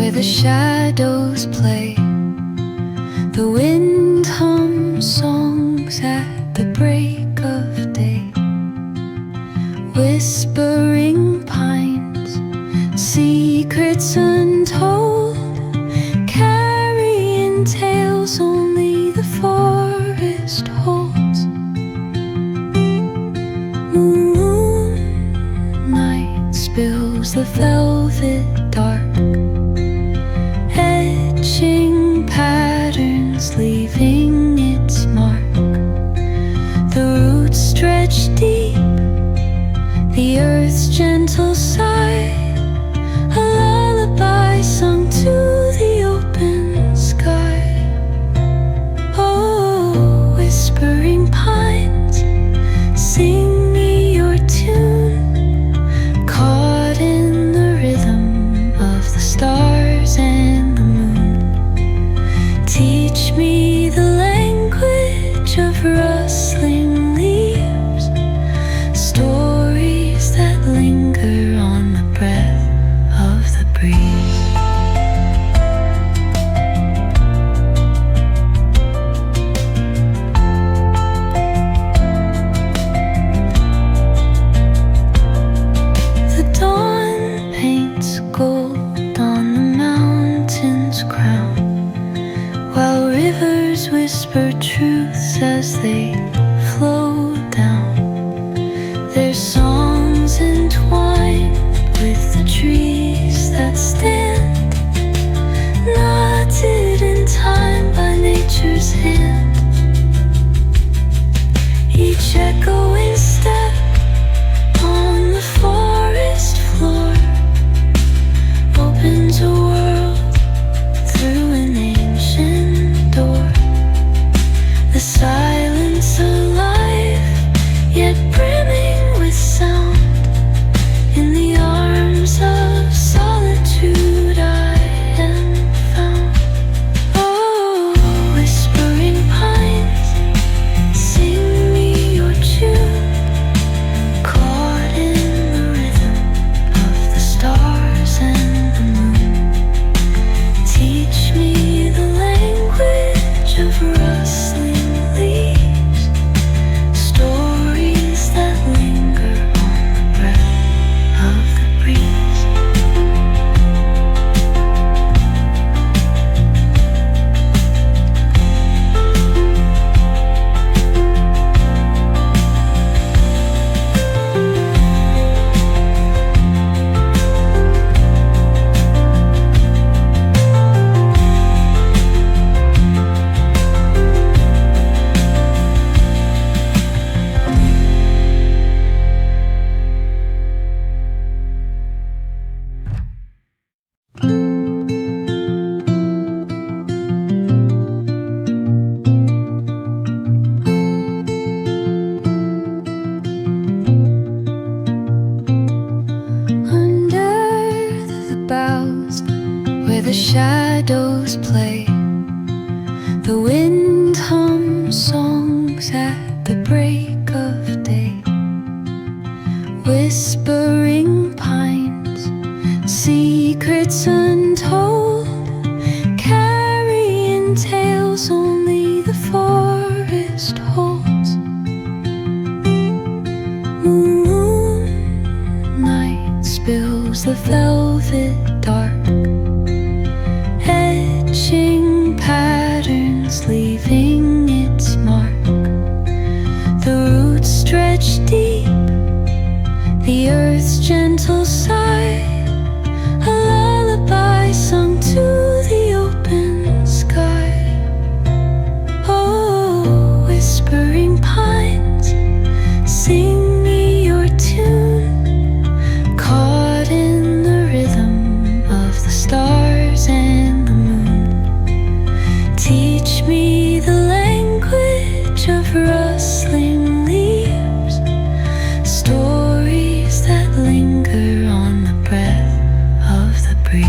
where the shadows play. The wind hums songs at the break of day. Whispering pines, secrets untold, carrying tales only the forest holds. Moonlight spills the velvet dark, etching patterns, leaving its mark. The roots stretch deep, the earth's gentle sigh, a lullaby sung to the open sky. Oh, whispering pines, sing me your tune, caught in the rhythm of the stars and the moon. Teach me the language of rustling leaves, stories that linger on the breath of the breeze. The dawn paints gold on the mountain's crown, while rivers whisper truths as they flow down. Their songs entwined with the trees that stand, knotted in time by nature's hand. Each echoing step on the forest floor opens a world through an ancient door. The silence alive, yet brimming with sound. In the arms of solitude I am found. Oh, whispering pines, sing me your tune, caught in the rhythm of the stars and the moon. Teach me the language of rustling leaves, stories that linger on the breath of the breeze. Under the boughs where the shadows play, the wind hums songs at the break of day. Whispering pines, secrets untold, carrying tales only the forest holds. Moonlight spills the velvet dark, etching patterns, leaving its mark. The roots stretch deep, the earth's gentle sigh, a lullaby sung to the open sky. Oh, whispering pines, sing me your tune, caught in the rhythm of the stars and the moon. Teach me the language of rustling leaves, stories that linger on the breath of the breeze.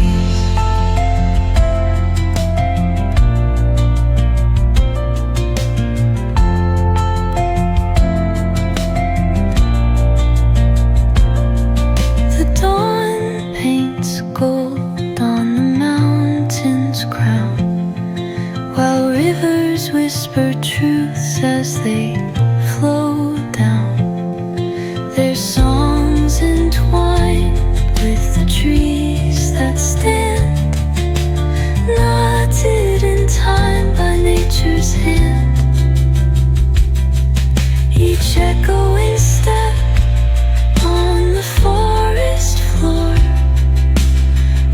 The dawn paints gold on the mountain. whisper truths as they flow down. Their songs entwined with the trees that stand, knotted in time by nature's hand. Each echoing step on the forest floor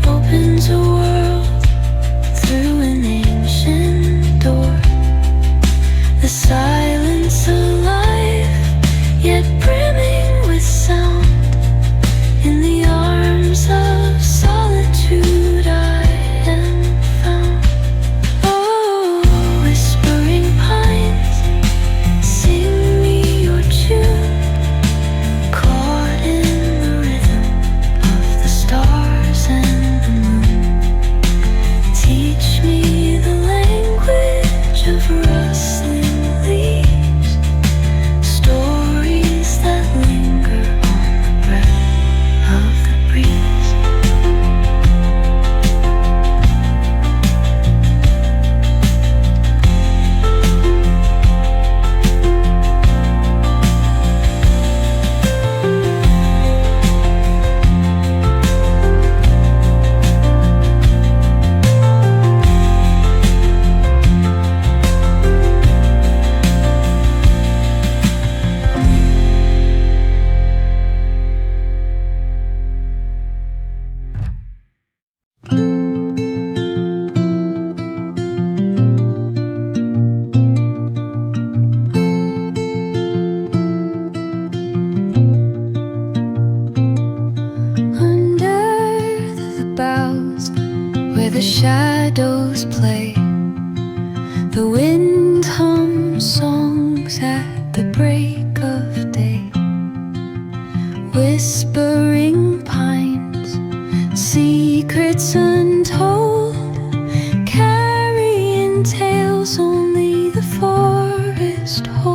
opens a world through an ancient door. The silence alive, yet brimming with sound. In the arms of solitude I am found. Oh, whispering pines, sing me your tune, caught in the rhythm of the stars and the moon. Teach me the language of rustling leaves, stories that linger on the breath of the breeze. Under the boughs where the shadows play, the wind hums songs at the break of day. Whispering pines, secrets untold, carrying tales only the forest holds.